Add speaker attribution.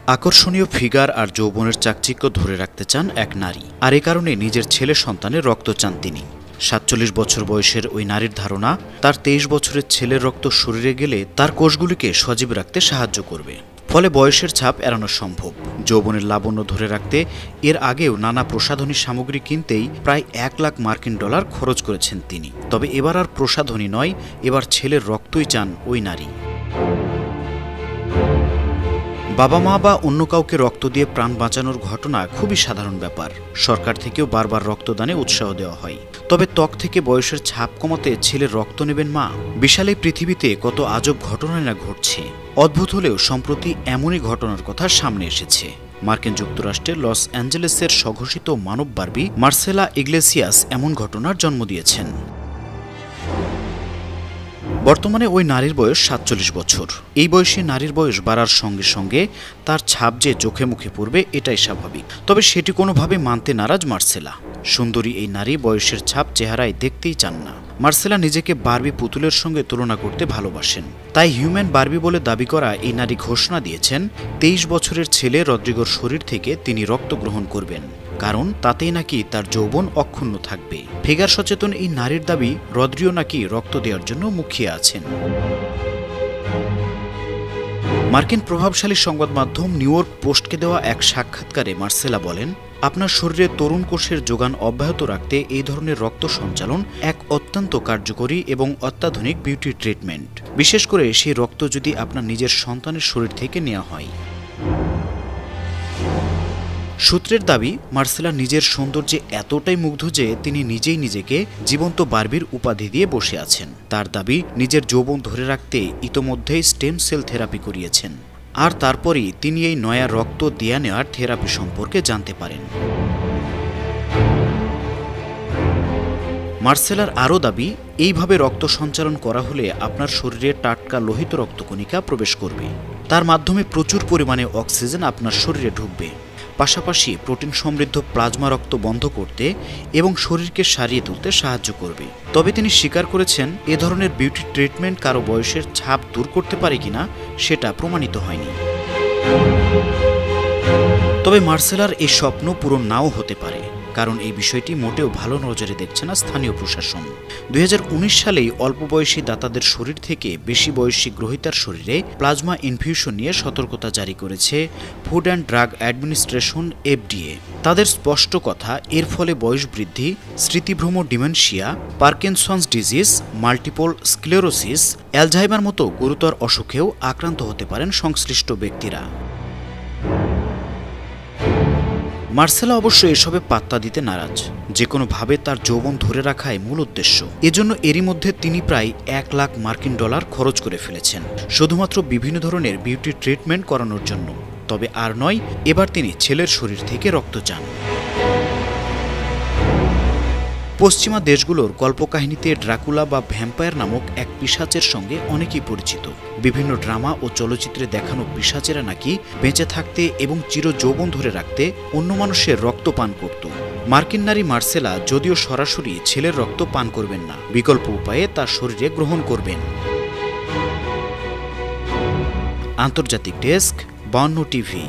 Speaker 1: আকর্ষণীয় ফিগার আর যৌবনের চাকচিক্য ধরে রাখতে চান এক নারী, আর এ কারণে নিজের ছেলে সন্তানের রক্ত চান তিনি। ৪৭ বছর বয়সের ওই নারীর ধারণা, তার ২৩ বছরের ছেলের রক্ত শরীরে গেলে তার কোষগুলিকে সজীব রাখতে সাহায্য করবে। ফলে বয়সের ছাপ এড়ানো সম্ভব। যৌবনের লাবণ্য ধরে রাখতে এর আগেও নানা প্রসাধনী সামগ্রী কিনতেই প্রায় $১,০০,০০০ খরচ করেছেন তিনি। তবে এবার আর প্রসাধনী নয়, এবার ছেলের রক্তই চান ওই নারী। বাবা মা বা অন্য কাউকে রক্ত দিয়ে প্রাণ বাঁচানোর ঘটনা খুবই সাধারণ ব্যাপার। সরকার থেকেও বারবার রক্তদানে উৎসাহ দেওয়া হয়। তবে ত্বক থেকে বয়সের ছাপ কমাতে ছেলের রক্ত নেবেন মা? বিশাল এই পৃথিবীতে কত আজব ঘটনাই না ঘটছে। অদ্ভুত হলেও সম্প্রতি এমনই ঘটনার কথা সামনে এসেছে। মার্কিন যুক্তরাষ্ট্রের লস অ্যাঞ্জেলেসের স্বঘোষিত মানব বার্বি মার্সেলা ইগলেসিয়াস এমন ঘটনার জন্ম দিয়েছেন। বর্তমানে ওই নারীর বয়স ৪৭ বছর। এই বয়সে নারীর বয়স বাড়ার সঙ্গে সঙ্গে তার ছাপ যে চোখে মুখে পড়বে এটাই স্বাভাবিক। তবে সেটি কোনোভাবে মানতে নারাজ মার্সেলা। সুন্দরী এই নারী বয়সের ছাপ চেহারায় দেখতেই চান না। মার্সেলা নিজেকে বার্বি পুতুলের সঙ্গে তুলনা করতে ভালোবাসেন। তাই হিউম্যান বার্বি বলে দাবি করা এই নারী ঘোষণা দিয়েছেন ২৩ বছরের ছেলে রদ্রিগোর শরীর থেকে তিনি রক্ত গ্রহণ করবেন, কারণ তাতেই নাকি তার যৌবন অক্ষুণ্ণ থাকবে। ফিগার সচেতন এই নারীর দাবি, রদ্রিও নাকি রক্ত দেওয়ার জন্য মুখিয়ে আছেন। মার্কিন প্রভাবশালী সংবাদ মাধ্যম নিউ ইয়র্ক পোস্টকে দেওয়া এক সাক্ষাৎকারে মার্সেলা বলেন, আপনার শরীরে তরুণ কোষের যোগান অব্যাহত রাখতে এই ধরনের রক্ত সঞ্চালন এক অত্যন্ত কার্যকরী এবং অত্যাধুনিক বিউটি ট্রিটমেন্ট। বিশেষ করে সেই রক্ত যদি আপনার নিজের সন্তানের শরীর থেকে নেওয়া হয়। সূত্রের দাবি, মার্সেলা নিজের সৌন্দর্যে এতটাই মুগ্ধ যে তিনি নিজেই নিজেকে জীবন্ত বার্বির উপাধি দিয়ে বসে আছেন। তার দাবি, নিজের যৌবন ধরে রাখতে ইতোমধ্যেই স্টেম সেল থেরাপি করিয়েছেন। আর তারপরই তিনি এই নয়া রক্ত দেয়া নেওয়ার থেরাপি সম্পর্কে জানতে পারেন। মার্সেলার আরও দাবি, এইভাবে রক্ত সঞ্চালন করা হলে আপনার শরীরে টাটকা লোহিত রক্তকণিকা প্রবেশ করবে। তার মাধ্যমে প্রচুর পরিমাণে অক্সিজেন আপনার শরীরে ঢুকবে। পাশাপাশি প্রোটিন সমৃদ্ধ প্লাজমা রক্ত বন্ধ করতে এবং শরীরকে সারিয়ে তুলতে সাহায্য করবে। তবে তিনি স্বীকার করেছেন, এ ধরনের বিউটি ট্রিটমেন্ট কারো বয়সের ছাপ দূর করতে পারে কিনা সেটা প্রমাণিত হয়নি। তবে মার্সেলার এই স্বপ্ন পূরণ নাও হতে পারে, কারণ এই বিষয়টি মোটেও ভালো নজরে দেখছে না স্থানীয় প্রশাসন। ২০১৯ সালেই অল্প বয়সী দাতাদের শরীর থেকে বেশি বয়সী গ্রহীতার শরীরে প্লাজমা ইনফিউশন নিয়ে সতর্কতা জারি করেছে Food and Drug Administration FDA। তাদের স্পষ্ট কথা, এর ফলে বয়স বৃদ্ধি, স্মৃতিভ্রম, dementia, Parkinson's disease, multiple sclerosis, Alzheimer মতো গুরুতর অসুখেও আক্রান্ত হতে পারেন সংশ্লিষ্ট ব্যক্তিরা। মার্সেলা অবশ্য এসবে পাত্তা দিতে নারাজ। যে কোনোভাবে তার যৌবন ধরে রাখাই মূল উদ্দেশ্য। এজন্য এরই মধ্যে তিনি প্রায় $১,০০,০০০ খরচ করে ফেলেছেন শুধুমাত্র বিভিন্ন ধরনের বিউটি ট্রিটমেন্ট করানোর জন্য। তবে আর নয়, এবার তিনি ছেলের শরীর থেকে রক্ত চান। পশ্চিমা দেশগুলোর কল্পকাহিনীতে ড্রাকুলা বা ভ্যাম্পায়ার নামক এক পিশাচের সঙ্গে অনেকেই পরিচিত। বিভিন্ন ড্রামা ও চলচ্চিত্রে দেখানো পিশাচেরা নাকি বেঁচে থাকতে এবং চির যৌবন ধরে রাখতে অন্য মানুষের রক্ত পান করত। মার্কিন নারী মার্সেলা যদিও সরাসরি ছেলের রক্ত পান করবেন না, বিকল্প উপায়ে তার শরীরে গ্রহণ করবেন। আন্তর্জাতিক ডেস্ক, ৫২ টিভি।